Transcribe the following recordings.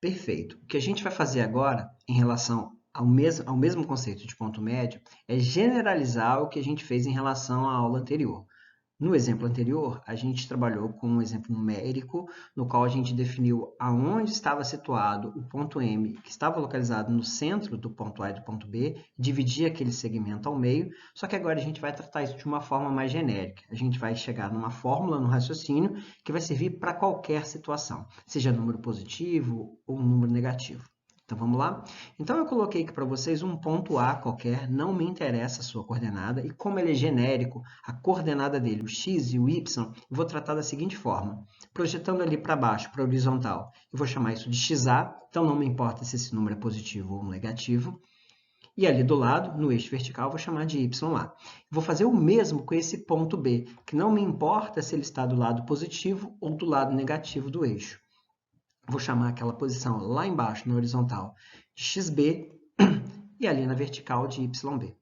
Perfeito. O que a gente vai fazer agora, em relação ao mesmo conceito de ponto médio, é generalizar o que a gente fez em relação à aula anterior. No exemplo anterior, a gente trabalhou com um exemplo numérico, no qual a gente definiu aonde estava situado o ponto M, que estava localizado no centro do ponto A e do ponto B, dividir aquele segmento ao meio, só que agora a gente vai tratar isso de uma forma mais genérica. A gente vai chegar numa fórmula, no raciocínio, que vai servir para qualquer situação, seja número positivo ou um número negativo. Então vamos lá? Então eu coloquei aqui para vocês um ponto A qualquer, não me interessa a sua coordenada, e como ele é genérico, a coordenada dele, o x e o y, eu vou tratar da seguinte forma. Projetando ali para baixo, para a horizontal, eu vou chamar isso de xa, então não me importa se esse número é positivo ou negativo. E ali do lado, no eixo vertical, eu vou chamar de YA. Vou fazer o mesmo com esse ponto B, que não me importa se ele está do lado positivo ou do lado negativo do eixo. Vou chamar aquela posição lá embaixo, na horizontal, de XB e ali na vertical de YB.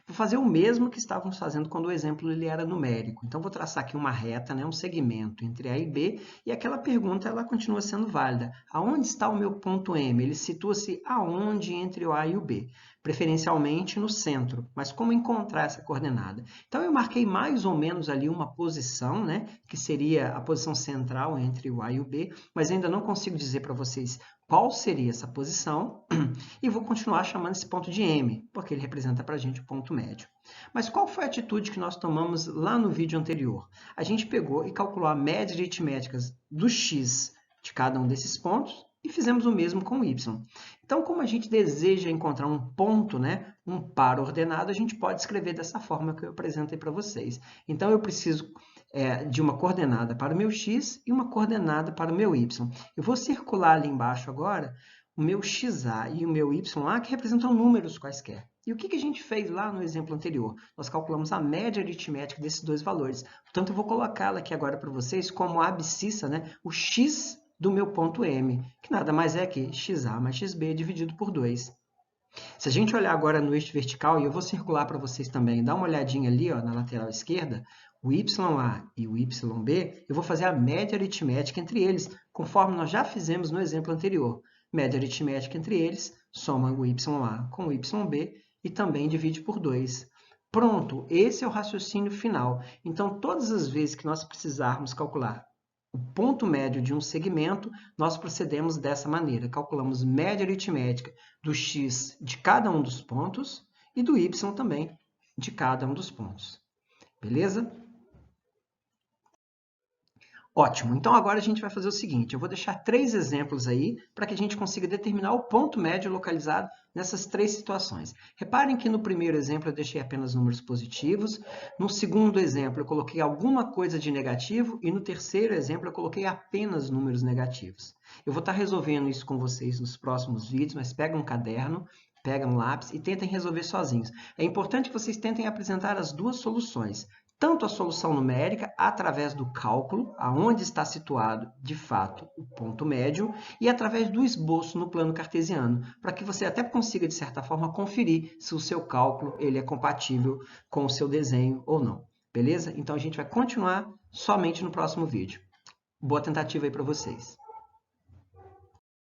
Vou fazer o mesmo que estávamos fazendo quando o exemplo ele era numérico. Então, vou traçar aqui uma reta, né, um segmento entre A e B, e aquela pergunta ela continua sendo válida. Aonde está o meu ponto M? Ele situa-se aonde entre o A e o B? Preferencialmente no centro, mas como encontrar essa coordenada? Então, eu marquei mais ou menos ali uma posição, né, que seria a posição central entre o A e o B, mas ainda não consigo dizer para vocês qual seria essa posição, e vou continuar chamando esse ponto de M, porque ele representa para a gente o ponto médio. Mas qual foi a atitude que nós tomamos lá no vídeo anterior? A gente pegou e calculou a média aritmética do x de cada um desses pontos e fizemos o mesmo com o y. Então, como a gente deseja encontrar um ponto, né, um par ordenado, a gente pode escrever dessa forma que eu apresentei para vocês. Então, eu preciso de uma coordenada para o meu x e uma coordenada para o meu y. Eu vou circular ali embaixo agora o meu xa e o meu ya, que representam números quaisquer. E o que a gente fez lá no exemplo anterior? Nós calculamos a média aritmética desses dois valores. Portanto, eu vou colocá-la aqui agora para vocês como a abscissa, né? O x do meu ponto M, que nada mais é que xa mais xb dividido por 2. Se a gente olhar agora no eixo vertical, e eu vou circular para vocês também, dá uma olhadinha ali ó, na lateral esquerda, o YA e o YB, eu vou fazer a média aritmética entre eles, conforme nós já fizemos no exemplo anterior. Média aritmética entre eles, soma o YA com o YB e também divide por 2. Pronto, esse é o raciocínio final. Então, todas as vezes que nós precisarmos calcular o ponto médio de um segmento, nós procedemos dessa maneira. Calculamos média aritmética do x de cada um dos pontos e do y também de cada um dos pontos. Beleza? Ótimo, então agora a gente vai fazer o seguinte, eu vou deixar 3 exemplos aí para que a gente consiga determinar o ponto médio localizado nessas 3 situações. Reparem que no primeiro exemplo eu deixei apenas números positivos, no segundo exemplo eu coloquei alguma coisa de negativo e no terceiro exemplo eu coloquei apenas números negativos. Eu vou estar resolvendo isso com vocês nos próximos vídeos, mas pega um caderno, pega um lápis e tentem resolver sozinhos. É importante que vocês tentem apresentar as duas soluções, tanto a solução numérica, através do cálculo, aonde está situado, de fato, o ponto médio, e através do esboço no plano cartesiano, para que você até consiga, de certa forma, conferir se o seu cálculo ele é compatível com o seu desenho ou não. Beleza? Então, a gente vai continuar somente no próximo vídeo. Boa tentativa aí para vocês.